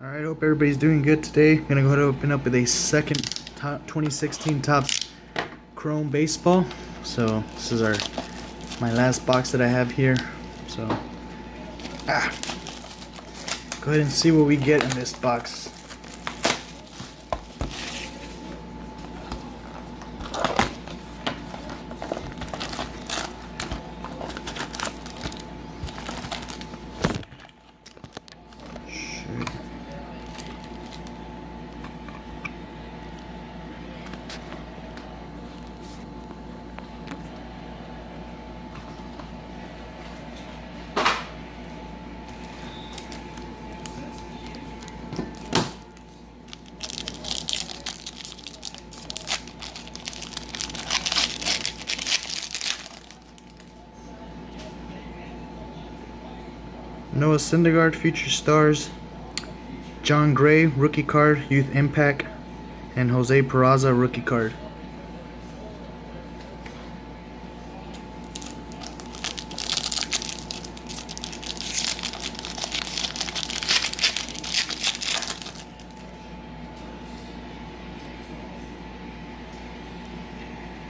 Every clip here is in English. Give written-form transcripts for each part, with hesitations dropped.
Alright, hope everybody's doing good today. I'm gonna go ahead and open up with a second 2016 Topps Chrome Baseball. So this is my last box that I have here. So go ahead and see what we get in this box. Noah Syndergaard, Future Stars, John Gray, Rookie Card, Youth Impact, and Jose Peraza, Rookie Card.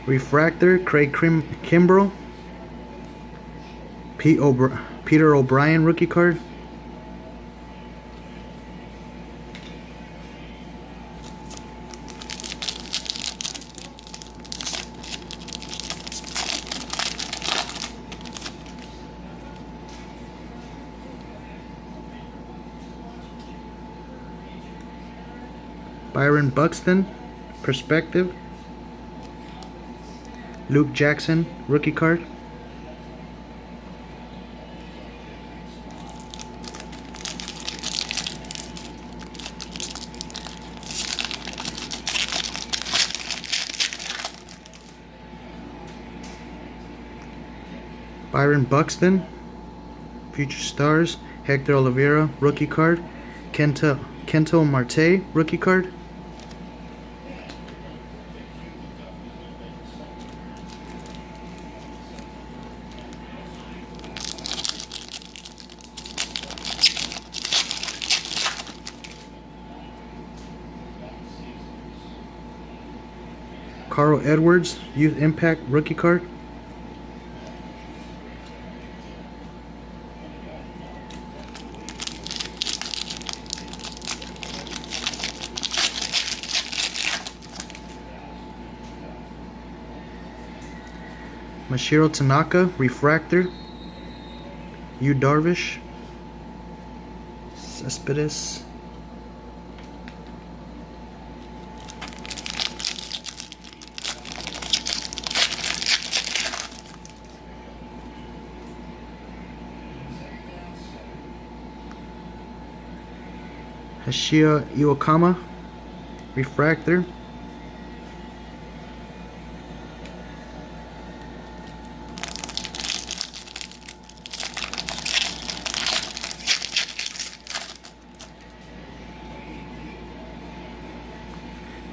Refractor, Craig Kimbrell, Peter O'Brien, Rookie Card. Byron Buxton, Perspective. Luke Jackson, Rookie Card. Byron Buxton, Future Stars, Hector Olivera, Rookie Card. Kento Marte, Rookie Card. Carl Edwards, Youth Impact, Rookie Card. Masahiro Tanaka, Refractor. Yu Darvish, Cespedes. Hashia Iwakama, Refractor.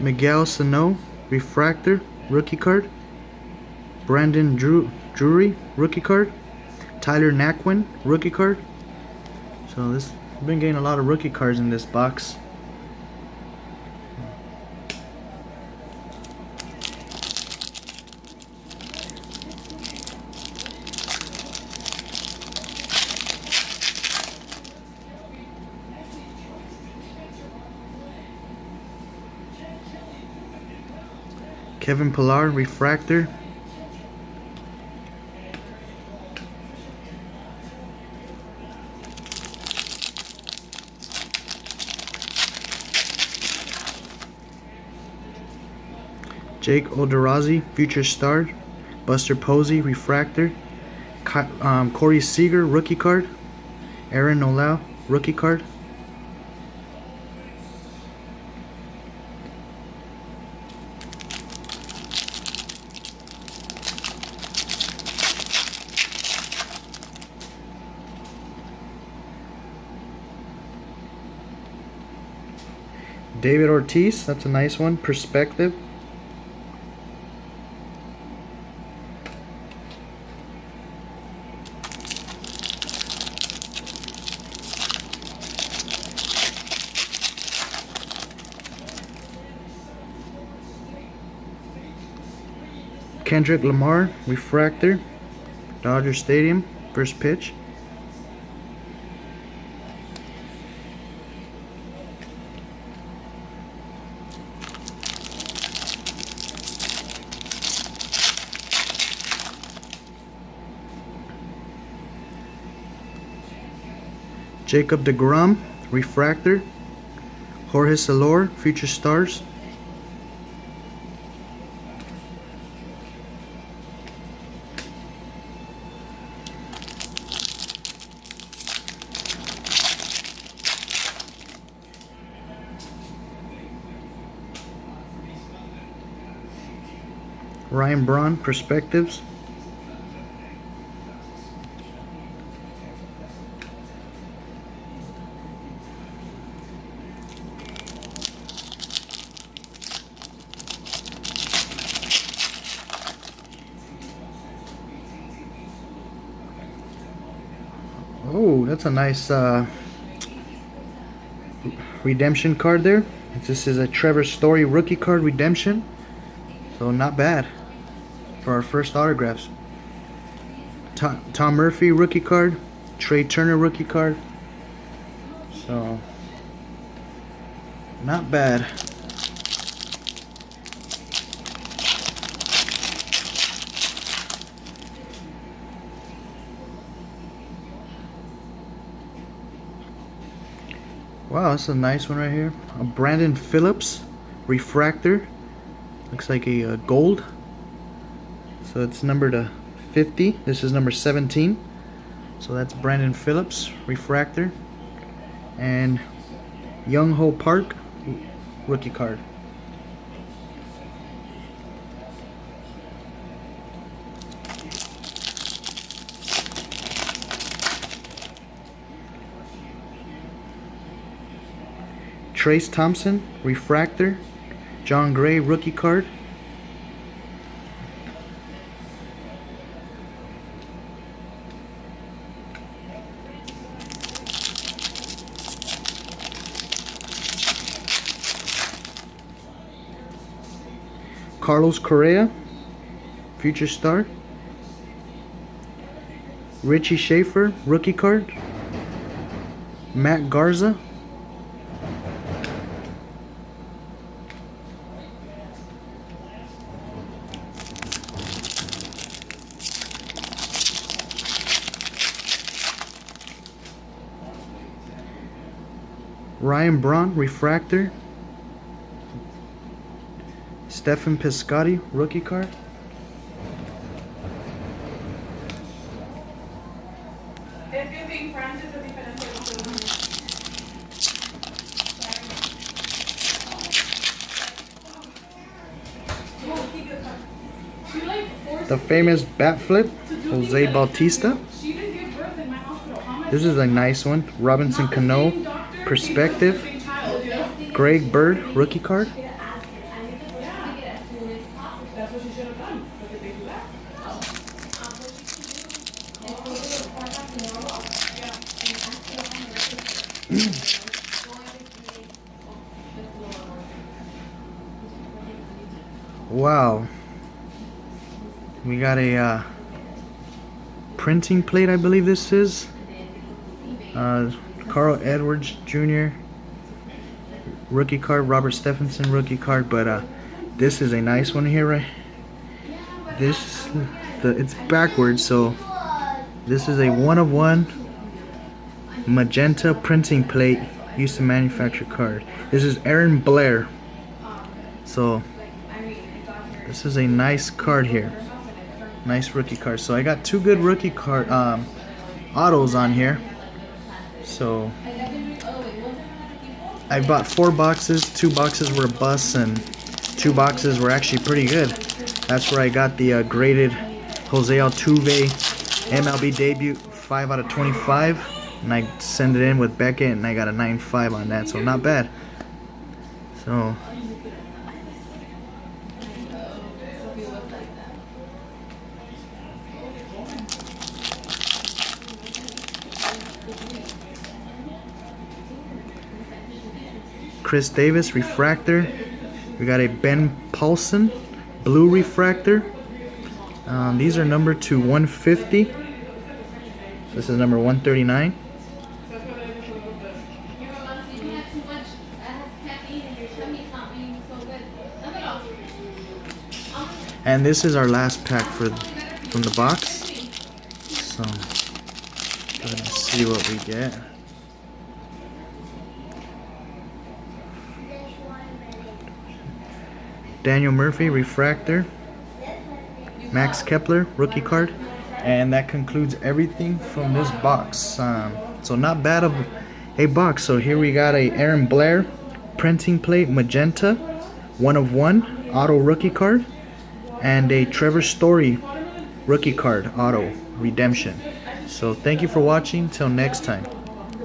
Miguel Sano, Refractor, Rookie Card. Brandon Drury, Rookie Card. Tyler Naquin, Rookie Card. So this, I've been getting a lot of rookie cards in this box. Kevin Pillar, Refractor. Jake Odorizzi, Future Star. Buster Posey, Refractor. Corey Seager, Rookie Card. Aaron Nola, Rookie Card. David Ortiz, that's a nice one. Perspective. Kendrick Lamar refractor, Dodger Stadium, first pitch. Jacob deGrom refractor, Jorge Soler, Future Stars. Ryan Braun Perspectives. Oh, that's a nice redemption card there. This is a Trevor Story rookie card redemption. So not bad for our first autographs. Tom Murphy rookie card, Trey Turner rookie card. So not bad. Wow, that's a nice one right here. A Brandon Phillips refractor. Looks like a gold. So it's numbered to 50. This is number 17. So that's Brandon Phillips refractor. And Young Ho Park rookie card. Trace Thompson refractor, John Gray rookie card. Carlos Correa, Future Star. Richie Schaefer rookie card. Matt Garza. Ryan Braun refractor. Stephen Piscotty rookie card. The famous bat flip, Jose Bautista. This is a nice one. Robinson Cano Perspective. Greg Bird rookie card. Wow. We got a printing plate, I believe this is. Carl Edwards Jr. rookie card, Robert Stephenson rookie card, but this is a nice one here, right? It's backwards, so this is a 1/1 magenta printing plate used to manufacture card. This is Aaron Blair. So this is a nice card here. Nice rookie card. So I got two good rookie card autos on here. So I bought 4 boxes. 2 boxes were busts and 2 boxes were actually pretty good. That's where I got the graded Jose Altuve MLB debut 5/25, and I sent it in with Beckett and I got a 9.5 on that, so not bad. So Chris Davis refractor. We got a Ben Paulson blue refractor. These are numbered to 150. So this is number 139. And this is our last pack from the box. So let's see what we get. Daniel Murphy, refractor. Max Kepler, rookie card. And that concludes everything from this box. So not bad of a box. So here we got a Aaron Blair printing plate magenta, 1/1 auto rookie card, and a Trevor Story rookie card auto redemption. So thank you for watching. Till next time.